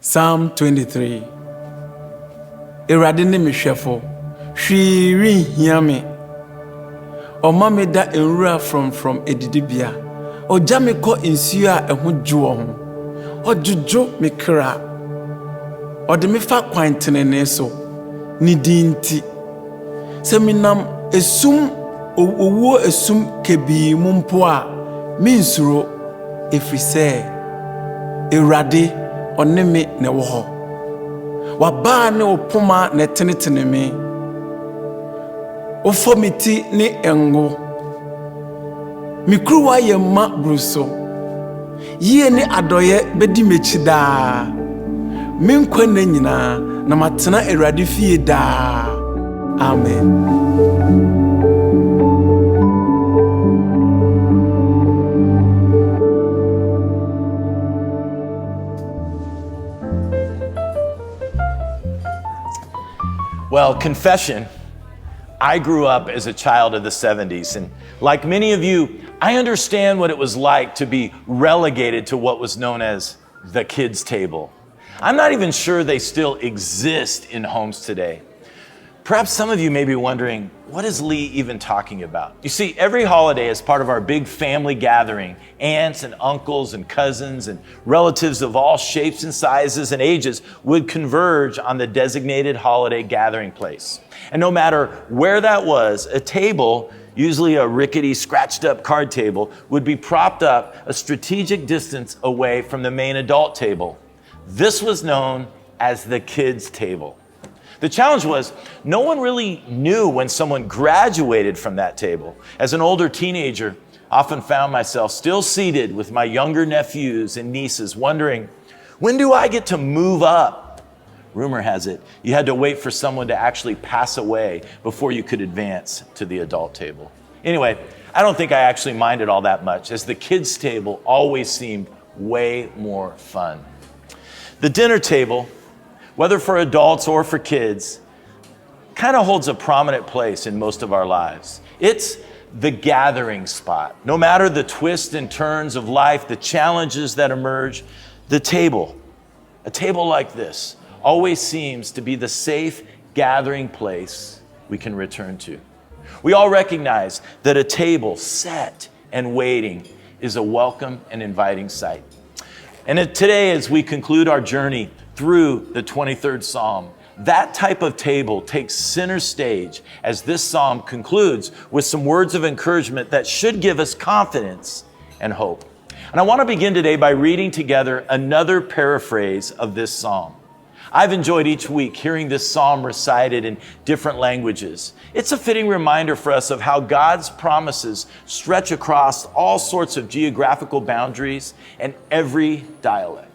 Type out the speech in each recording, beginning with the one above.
Psalm 23. Awurade ne me hwɛfo, hwee renhia me. Ɔma me da nwura from edidibea. Ɔgya me kɔ nsuo a ɛho dwo ho. Ɔdwodwo me kra. Ɔde me fa kwan tenenee so. Ne din nti. Sɛ menam owuo esum kebii mu mpo a, mensuro, ɛfiri sɛ Awurade ɔne me na ɛwɔ hɔ. Wabaa ne opoma na ɛtenetene me. Wofɔ me ti ne ɛngo. Me kuruwa yɛ ma buru so. Yie ne adɔyɛ bɛdi m'akyi daa. Me nkwanna nyinaa na matena Awurade fie daa. Amen. Well, confession, I grew up as a child of the 70s, and like many of you, I understand what it was like to be relegated to what was known as the kids' table. I'm not even sure they still exist in homes today. Perhaps some of you may be wondering, what is Lee even talking about? You see, every holiday is part of our big family gathering. Aunts and uncles and cousins and relatives of all shapes and sizes and ages would converge on the designated holiday gathering place. And no matter where that was, a table, usually a rickety, scratched up card table, would be propped up a strategic distance away from the main adult table. This was known as the kids' table. The challenge was, no one really knew when someone graduated from that table. As an older teenager, I often found myself still seated with my younger nephews and nieces, wondering, when do I get to move up? Rumor has it, you had to wait for someone to actually pass away before you could advance to the adult table. Anyway, I don't think I actually minded all that much, as the kids' table always seemed way more fun. The dinner table, whether for adults or for kids, kind of holds a prominent place in most of our lives. It's the gathering spot. No matter the twists and turns of life, the challenges that emerge, a table like this, always seems to be the safe gathering place we can return to. We all recognize that a table set and waiting is a welcome and inviting sight. And today, as we conclude our journey through the 23rd Psalm, that type of table takes center stage as this psalm concludes with some words of encouragement that should give us confidence and hope. And I want to begin today by reading together another paraphrase of this psalm. I've enjoyed each week hearing this psalm recited in different languages. It's a fitting reminder for us of how God's promises stretch across all sorts of geographical boundaries and every dialect.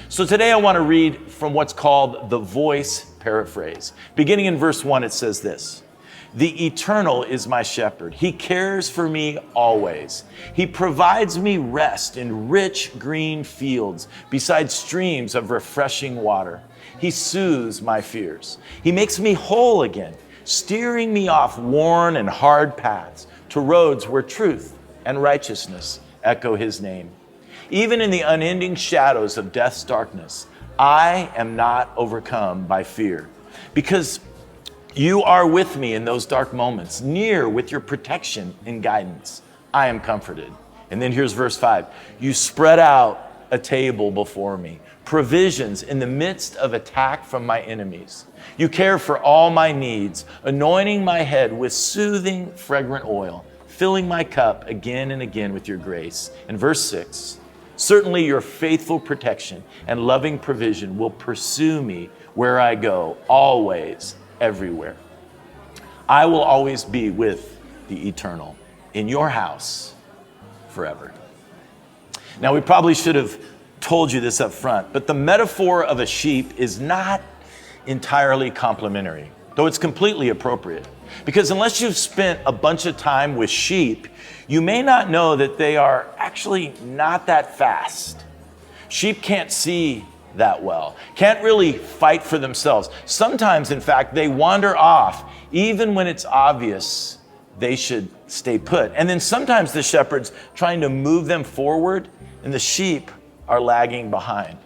So today I want to read from what's called the Voice paraphrase. Beginning in verse 1, it says this: "The Eternal is my shepherd. He cares for me always. He provides me rest in rich green fields beside streams of refreshing water. He soothes my fears. He makes me whole again, steering me off worn and hard paths to roads where truth and righteousness echo his name. Even in the unending shadows of death's darkness, I am not overcome by fear, because you are with me in those dark moments, near with your protection and guidance. I am comforted." And then here's verse 5. "You spread out a table before me, provisions in the midst of attack from my enemies. You care for all my needs, anointing my head with soothing, fragrant oil, filling my cup again and again with your grace." And verse 6. "Certainly your faithful protection and loving provision will pursue me where I go, always, everywhere. I will always be with the Eternal, in your house forever." Now, we probably should have told you this up front, but the metaphor of a sheep is not entirely complimentary, though it's completely appropriate. Because unless you've spent a bunch of time with sheep, you may not know that they are actually not that fast. Sheep can't see that well, can't really fight for themselves. Sometimes, in fact, they wander off, even when it's obvious they should stay put. And then sometimes the shepherd's trying to move them forward, and the sheep are lagging behind.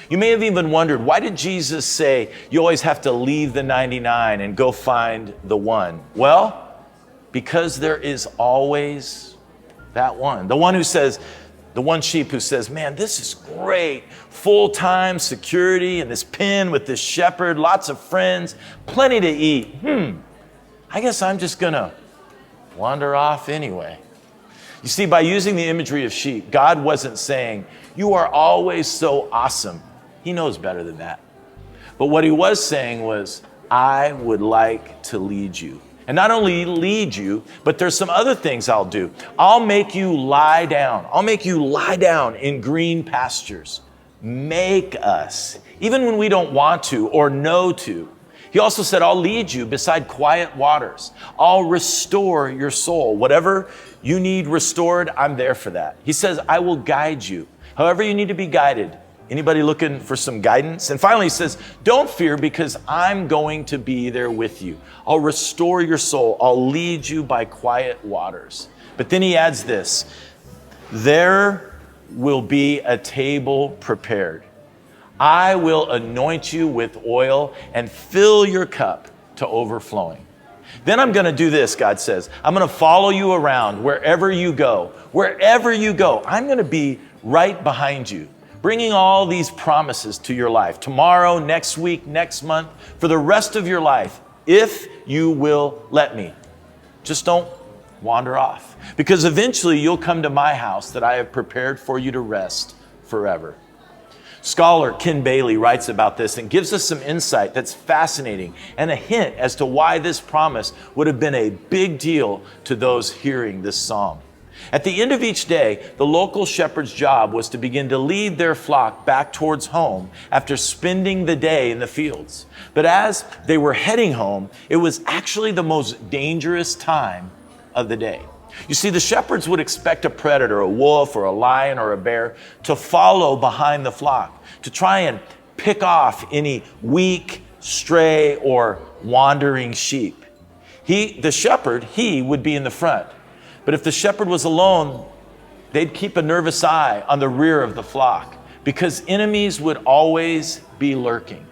You may have even wondered, why did Jesus say you always have to leave the 99 and go find the one? Well, because there is always that one. The one who says, the one sheep who says, man, this is great. Full-time security in this pen with this shepherd, lots of friends, plenty to eat. I guess I'm just going to wander off anyway. You see, by using the imagery of sheep, God wasn't saying, you are always so awesome. He knows better than that. But what he was saying was, I would like to lead you. And not only lead you, but there's some other things I'll do. I'll make you lie down. I'll make you lie down in green pastures. Make us, even when we don't want to or know to. He also said, I'll lead you beside quiet waters. I'll restore your soul. Whatever you need restored, I'm there for that. He says, I will guide you. However you need to be guided. Anybody looking for some guidance? And finally, he says, don't fear because I'm going to be there with you. I'll restore your soul. I'll lead you by quiet waters. But then he adds this, there will be a table prepared. I will anoint you with oil and fill your cup to overflowing. Then I'm going to do this, God says. I'm going to follow you around wherever you go. Wherever you go, I'm going to be right behind you, bringing all these promises to your life. Tomorrow, next week, next month, for the rest of your life, if you will let me. Just don't wander off, because eventually you'll come to my house that I have prepared for you to rest forever. Scholar Ken Bailey writes about this and gives us some insight that's fascinating and a hint as to why this promise would have been a big deal to those hearing this psalm. At the end of each day, the local shepherd's job was to begin to lead their flock back towards home after spending the day in the fields. But as they were heading home, it was actually the most dangerous time of the day. You see, the shepherds would expect a predator, a wolf or a lion or a bear, to follow behind the flock, to try and pick off any weak, stray, or wandering sheep. The shepherd would be in the front. But if the shepherd was alone, they'd keep a nervous eye on the rear of the flock, because enemies would always be lurking.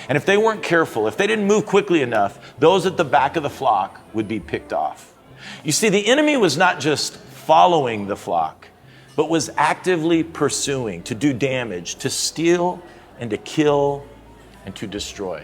And if they weren't careful, if they didn't move quickly enough, those at the back of the flock would be picked off. You see, the enemy was not just following the flock, but was actively pursuing to do damage, to steal and to kill and to destroy.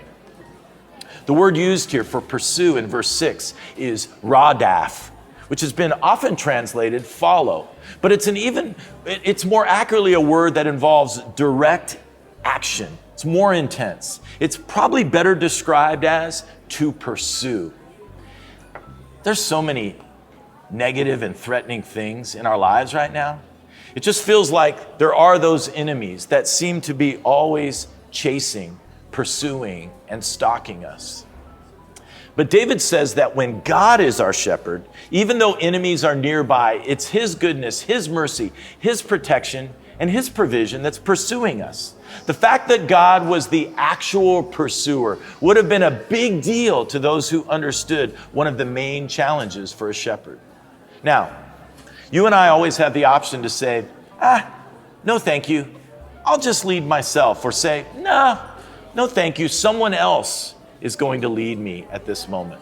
The word used here for pursue in verse 6 is radaf, which has been often translated follow. But it's more accurately a word that involves direct action. It's more intense. It's probably better described as to pursue. There's so many negative and threatening things in our lives right now. It just feels like there are those enemies that seem to be always chasing, pursuing, and stalking us. But David says that when God is our shepherd, even though enemies are nearby, it's his goodness, his mercy, his protection, and his provision that's pursuing us. The fact that God was the actual pursuer would have been a big deal to those who understood one of the main challenges for a shepherd. Now, you and I always have the option to say, no thank you, I'll just lead myself, or say, no thank you, someone else is going to lead me at this moment.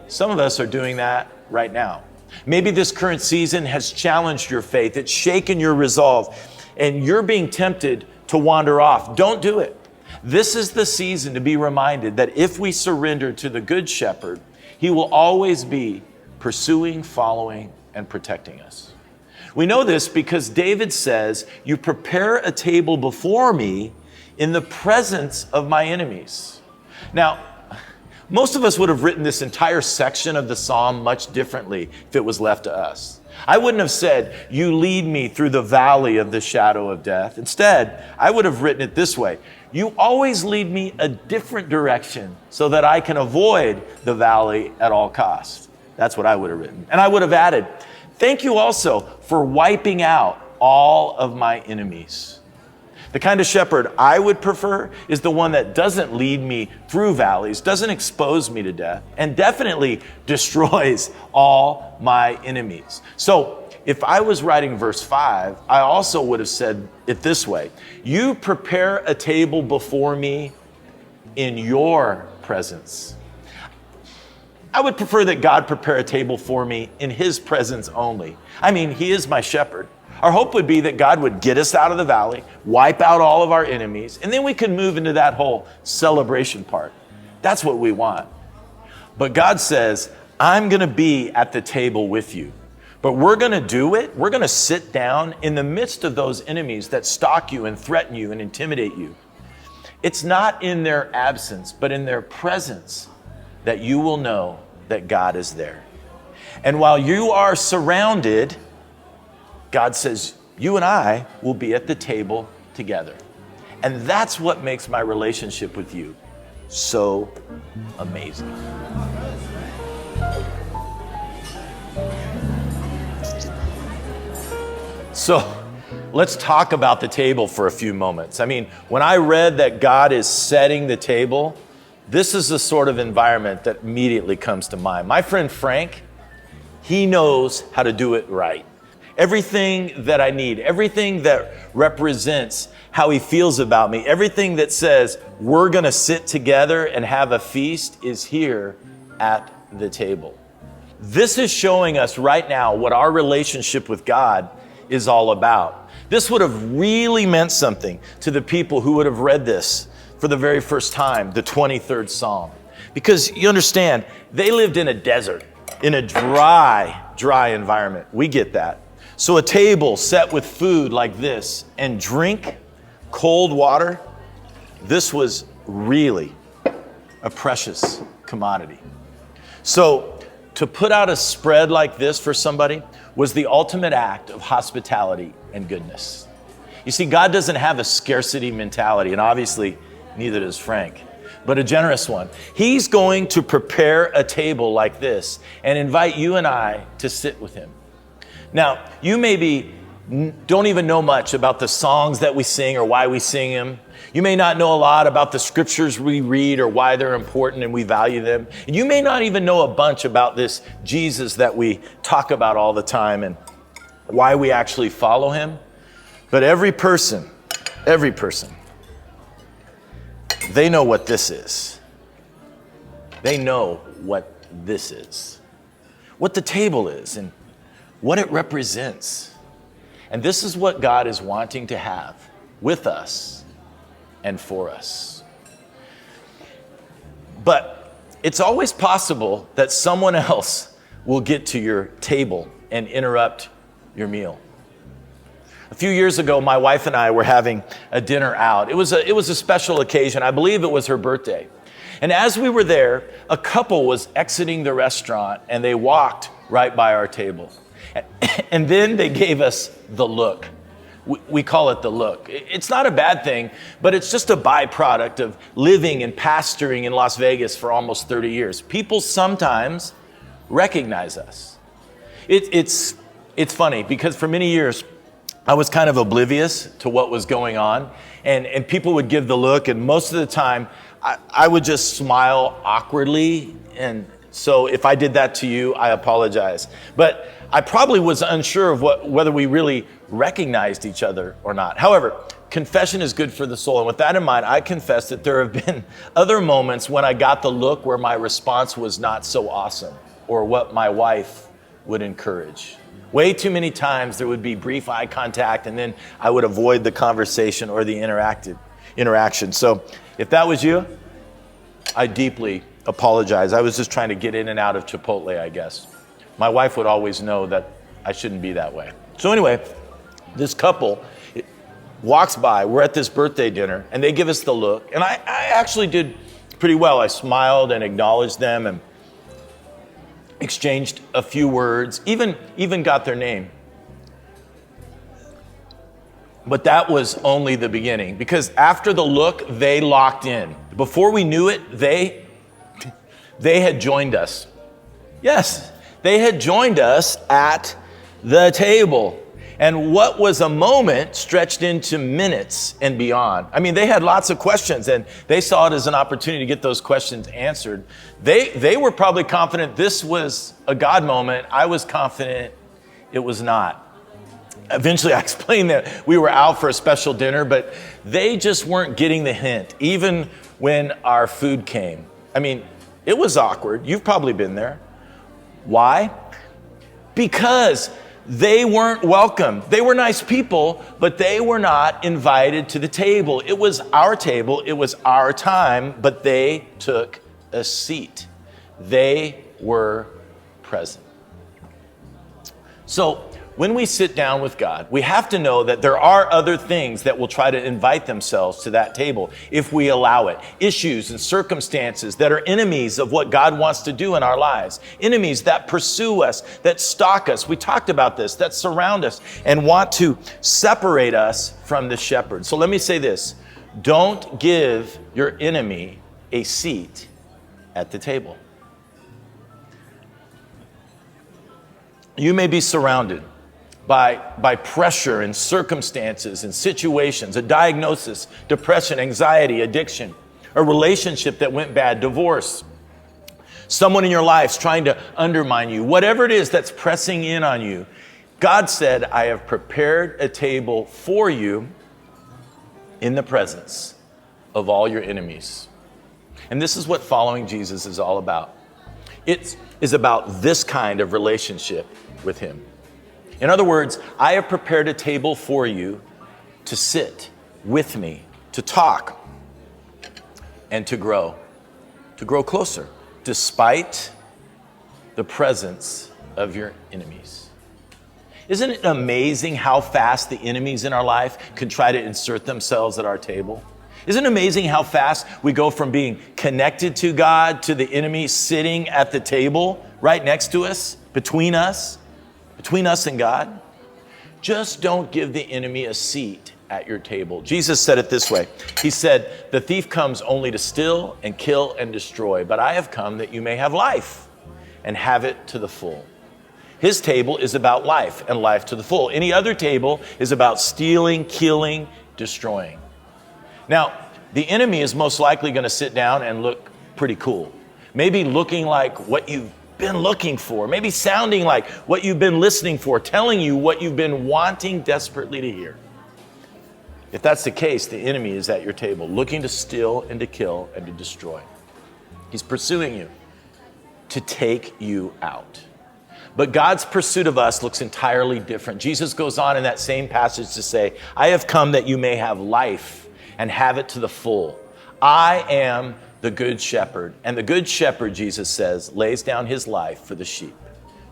Some of us are doing that right now. Maybe this current season has challenged your faith, it's shaken your resolve, and you're being tempted to wander off. Don't do it. This is the season to be reminded that if we surrender to the Good Shepherd, he will always be pursuing, following, and protecting us. We know this because David says, you prepare a table before me in the presence of my enemies. Now, most of us would have written this entire section of the psalm much differently if it was left to us. I wouldn't have said, you lead me through the valley of the shadow of death. Instead, I would have written it this way. You always lead me a different direction so that I can avoid the valley at all costs. That's what I would have written. And I would have added, thank you also for wiping out all of my enemies. The kind of shepherd I would prefer is the one that doesn't lead me through valleys, doesn't expose me to death, and definitely destroys all my enemies. So if I was writing verse 5, I also would have said it this way: you prepare a table before me in your presence. I would prefer that God prepare a table for me in his presence only. I mean, he is my shepherd. Our hope would be that God would get us out of the valley, wipe out all of our enemies, and then we can move into that whole celebration part. That's what we want. But God says, I'm going to be at the table with you. But we're going to do it. We're going to sit down in the midst of those enemies that stalk you and threaten you and intimidate you. It's not in their absence, but in their presence that you will know that God is there. And while you are surrounded, God says, you and I will be at the table together. And that's what makes my relationship with you so amazing. So let's talk about the table for a few moments. I mean, when I read that God is setting the table, this is the sort of environment that immediately comes to mind. My friend Frank, he knows how to do it right. Everything that I need, everything that represents how he feels about me, everything that says we're going to sit together and have a feast is here at the table. This is showing us right now what our relationship with God is all about. This would have really meant something to the people who would have read this for the very first time, the 23rd Psalm. Because you understand, they lived in a desert, in a dry environment. We get that. So a table set with food like this and drink, cold water, this was really a precious commodity. So to put out a spread like this for somebody was the ultimate act of hospitality and goodness. You see, God doesn't have a scarcity mentality, and obviously neither does Frank, but a generous one. He's going to prepare a table like this and invite you and I to sit with him. Now, you maybe don't even know much about the songs that we sing or why we sing them. You may not know a lot about the scriptures we read or why they're important and we value them. And you may not even know a bunch about this Jesus that we talk about all the time and why we actually follow him. But every person, they know what this is. They know what this is, what the table is and what it represents. And this is what God is wanting to have with us and for us. But it's always possible that someone else will get to your table and interrupt your meal. A few years ago, my wife and I were having a dinner out. It was a special occasion. I believe it was her birthday. And as we were there, a couple was exiting the restaurant and they walked right by our table. And then they gave us the look. We call it the look. It's not a bad thing, but it's just a byproduct of living and pastoring in Las Vegas for almost 30 years. People sometimes recognize us. It's funny because for many years, I was kind of oblivious to what was going on. And people would give the look, and most of the time, I would just smile awkwardly. And so if I did that to you, I apologize. But I probably was unsure of whether we really recognized each other or not. However, confession is good for the soul. And with that in mind, I confess that there have been other moments when I got the look where my response was not so awesome, or what my wife would encourage. Way too many times there would be brief eye contact and then I would avoid the conversation or the interaction. So if that was you, I deeply apologize. I was just trying to get in and out of Chipotle, I guess. My wife would always know that I shouldn't be that way. So anyway, this couple walks by. We're at this birthday dinner, and they give us the look. And I actually did pretty well. I smiled and acknowledged them and exchanged a few words, even got their name. But that was only the beginning, because after the look, they locked in. Before we knew it, they had joined us. Yes, they had joined us at the table. And what was a moment stretched into minutes and beyond. I mean, they had lots of questions, and they saw it as an opportunity to get those questions answered. They were probably confident this was a God moment. I was confident It was not. Eventually, I explained that we were out for a special dinner, but they just weren't getting the hint, even when our food came. I mean, it was awkward. You've probably been there. Why? Because they weren't welcome. They were nice people, but they were not invited to the table. It was our table. It was our time, but they took a seat. They were present. So when we sit down with God, we have to know that there are other things that will try to invite themselves to that table if we allow it. Issues and circumstances that are enemies of what God wants to do in our lives. Enemies that pursue us, that stalk us. We talked about this, that surround us and want to separate us from the shepherd. So let me say this. Don't give your enemy a seat at the table. You may be surrounded by pressure and circumstances and situations, a diagnosis, depression, anxiety, addiction, a relationship that went bad, divorce, someone in your life's trying to undermine you, whatever it is that's pressing in on you. God said, I have prepared a table for you in the presence of all your enemies. And this is what following Jesus is all about. It is about this kind of relationship with him. In other words, I have prepared a table for you to sit with me, to talk, and to grow closer, despite the presence of your enemies. Isn't it amazing how fast the enemies in our life can try to insert themselves at our table? Isn't it amazing how fast we go from being connected to God to the enemy sitting at the table right next to us, between us and God? Just don't give the enemy a seat at your table. Jesus said it this way. He said, the thief comes only to steal and kill and destroy, but I have come that you may have life and have it to the full. His table is about life and life to the full. Any other table is about stealing, killing, destroying. Now, the enemy is most likely going to sit down and look pretty cool. Maybe looking like what you've been looking for, maybe sounding like what you've been listening for, telling you what you've been wanting desperately to hear. If that's the case, the enemy is at your table, looking to steal and to kill and to destroy. He's pursuing you to take you out. But God's pursuit of us looks entirely different. Jesus goes on in that same passage to say, I have come that you may have life and have it to the full. I am the good shepherd. And the good shepherd, Jesus says, lays down his life for the sheep.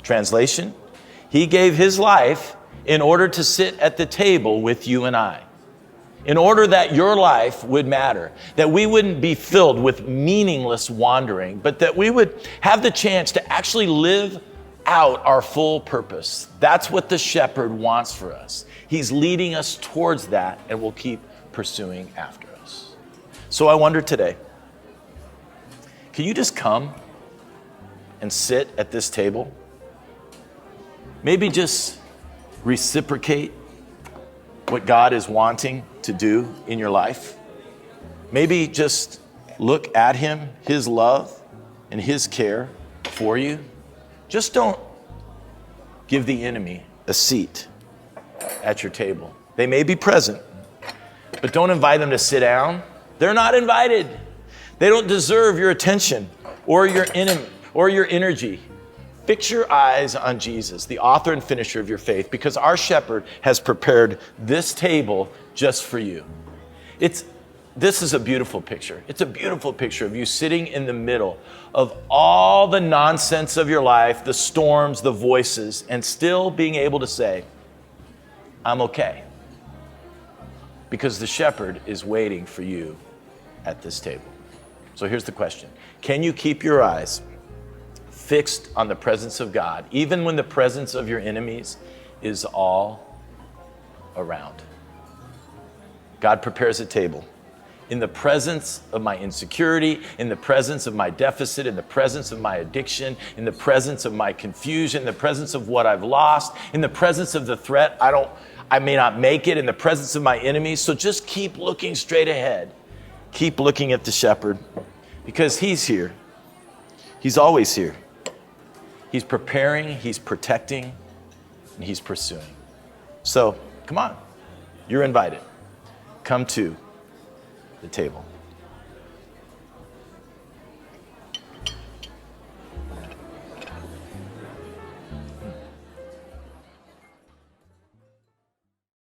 Translation, he gave his life in order to sit at the table with you and I. In order that your life would matter, that we wouldn't be filled with meaningless wandering, but that we would have the chance to actually live out our full purpose. That's what the shepherd wants for us. He's leading us towards that, and we'll keep pursuing after us. So I wonder today, can you just come and sit at this table? Maybe just reciprocate what God is wanting to do in your life. Maybe just look at him, his love, and his care for you. Just don't give the enemy a seat at your table. They may be present, but don't invite them to sit down. They're not invited. They don't deserve your attention or your energy. Fix your eyes on Jesus, the author and finisher of your faith, because our shepherd has prepared this table just for you. This is a beautiful picture. It's a beautiful picture of you sitting in the middle of all the nonsense of your life, the storms, the voices, and still being able to say, I'm okay. Because the shepherd is waiting for you at this table. So here's the question. Can you keep your eyes fixed on the presence of God, even when the presence of your enemies is all around? God prepares a table in the presence of my insecurity, in the presence of my deficit, in the presence of my addiction, in the presence of my confusion, in the presence of what I've lost, in the presence of the threat I may not make it, in the presence of my enemies. So just keep looking straight ahead. Keep looking at the shepherd, because he's here. He's always here. He's preparing, he's protecting, and he's pursuing. So come on, you're invited. Come to the table.